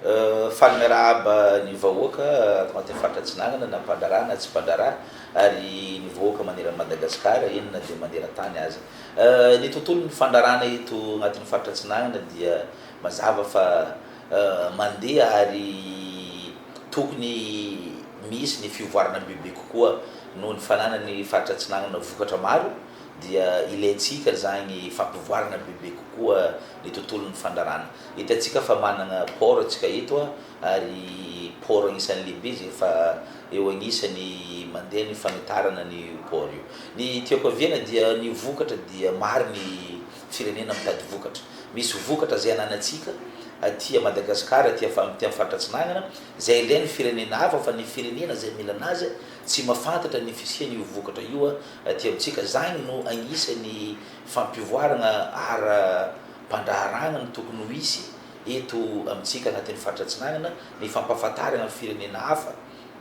Fagnaraba ny vahoaka agnatin'ny faratratsinanana na mpandrara na tsy mpandrara ary ny vahoaka maneran'ny Madagasikara inona dia maneran-tany aza. Ny tontolon'ny fandrarana eto agnatin'ny faratratsinanana dia mazava fa mandeha ary tokony misy ny fivoarana bebe kokoa noho ny fananany faratratsinanana vokatra maro dia ilayntsika zagny fampivoarana bebe kokoa ny tontolon'ny fandrarana. Hitantsika fa manana port antsika eto ary port agnisan'ny lehibe zay fa eo agnisan'ny mandeha ny fanitarana ny port io. Ny tiako haviana dia ny vokatra dia maro ny firenena mitady vokatra. Misy vokatra zay ananantsika aty Madagasikara aty faratratsinanana zay ilain'ny firenena hafa fa ny firenena zay mila anazy tsy mahafantatra ny fisian'io vokatra io aty amintsika. Zagny no agnisan'ny fampivoarana ara-pandraharana ny tokony ho hisy eto amintsika agnatin'ny faratratsinanana, ny fampahafantarana ny firenena hafa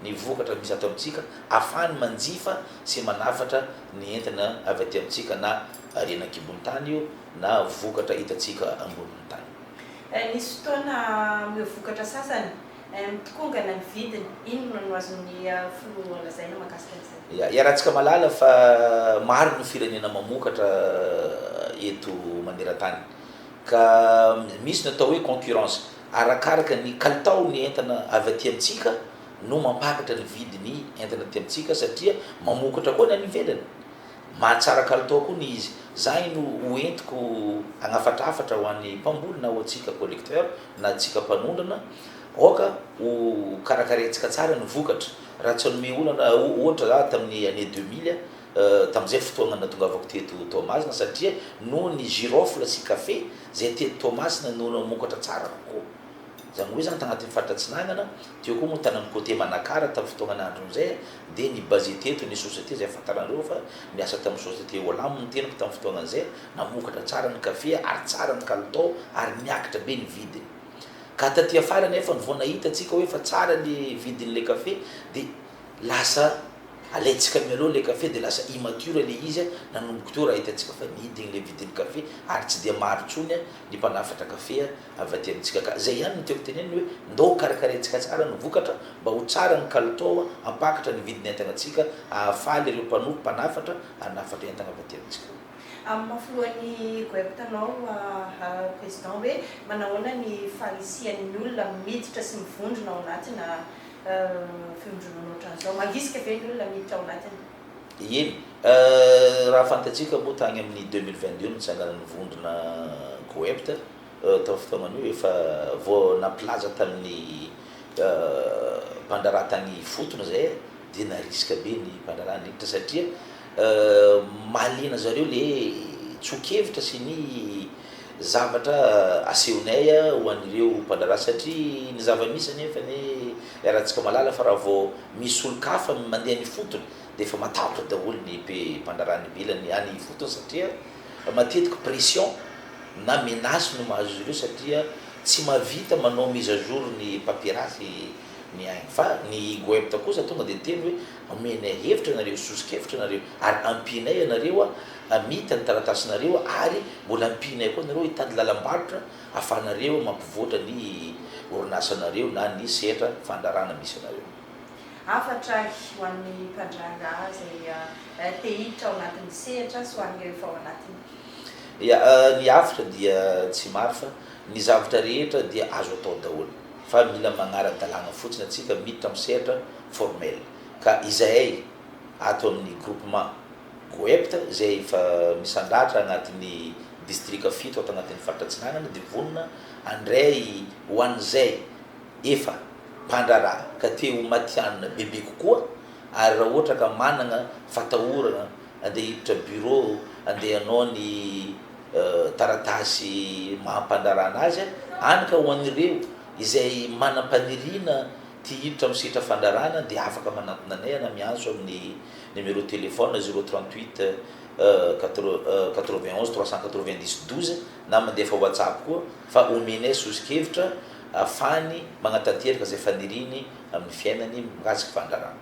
ny vokatra misy ato amintsika ahafahany manjifa sy manafatra ny entana avy aty amintsika na arenan-kibon'ny tany io na vokatra hitantsika ambonin'ny tany. Nisy fotoana mio vokatra sasany mitokongana ny vidiny, inona no azon'ny filoha lazaina mahakasika an'izay? Iarahantsika malala fa maro ny firenena mamokatra eto maneran-tany ka misy ny atao hoe concurrence arakaraka ny kalitao ny entana avy aty amintsika no mampakatra ny vidiny entana aty amintsika satria mamokatra koa na ny ivelany mahatsara kalitao koa ny izy. Zagny no hoentiko hagnafatrafatra ho an'ny mpamboly na ho antsika collecteur na antsika mpanondrana aoka ho karakarentsika tsara ny vokatra. Raha tsy hanome olana ohatra za tamin'ny année 2000 tamin'izay fotoana natongavako teto Toamasina satria noho ny girofle sy café zay teto Toamasina no namokatra tsara kokoa. Zany hoe zany tagnatin'ny faratratsinanana teo koa moa tanan'ny côté Manakara tamin'ny fotoanan'andron'izay dia ny basé teto ny société zay afantaranareo fa niasa tamin'ny société Olam ny tenako tamin'ny fotoanan'izay namokatra tsara ny café ary tsara ny kalitao ary niakatra be ny vidiny. Ka taty afara nefa vao nahita antsika hoe fa tsara ny vidin'le café dia lasa alaintsika mialoha le café dia lasa immature le izy nanomboka teo raha hitantsika fa midigny le vidin'ny café ary tsy dia maro intsony ny mpanafatra café avy aty amintsika ka. Zay ihany no tiako teneniny hoe ndao karakarentsika tsara ny vokatra mba ho tsara ny kalitao hampakatra ny vidiny entanantsika ahafaly ireo mpanafatra hanafatra entana avy aty amintsika. Amin'ny mahafilohan'ny GOEP tanao président hoe manahoana ny fahalisian'ny olona miditra sy mivondrona ao anatina fivondronana ohatran'izao, mangisika ve ny olona miditra ao anatiny? Eny, raha fantatsika moa tagny amin'ny 2022 nitsanganan'ny vondrona GOEP tamin'ny fotoanan'io efa vao nampilaza tamin'ny mpandrara tany fotona zay dia narisika be ny mpandrara niditra satria mahaliana zareo le tsokevitra sy ny zavatra asehonay ho an'ireo mpandrara satria ny zava-misy nefa ny iarahantsika malala fa raha vao misy olo-kafa mandeha ny fotony dia efa matahotra daholo ny mpandrarany ivelany any fotony satria matetika pression na menace no mahazo ireo satria tsy mahavita manao mise à jour ny papierasy ny ainy fa ny GOEP kosa tonga dia teny hoe omenay hevitra nareo sosokevitra nareo ary ampinay anareo amita ny taratasinareo ary mbola ampinay koa nareo hitady lalam-barotra ahafahanareo mampivoatra ny orinasanareo na ny sehatra fandrarana misy anareo. Afatra ho an'ny mpandrara zay te hiditra ao anatin'ny sehatra sy ho an'ireo efa ao anatiny? Ny afatra dia tsy maro fa ny zavatra rehetra dia azo atao daholo fa mila magnara-dalàna fotsiny atsika miditra amin'ny sehatra formel. Ka izahay ato amin'ny groupement GOEP zay efa misandratra agnatin'ny district fito ato agnatin'ny faratratsinanana dia vonona andray ho an'izay efa mpandrara ka te ho matianina bebe kokoa ary raha ohatra ka manana fatahorana andeha hiditra bureau andeha hanao ny taratasy mahampandrara anazy any ka ho an'ireo izay manam-paniriana ty hiditra amin'ny sehatra fandrarana dia afaka manantona anay na miantso amin'ny numéro téléphone 038 91 390 12 na mandefa WhatsApp koa fa omenay sosokevitra ahafahany magnatanteraka zay faniriny amin'ny fiainany mikasiky fandrarana.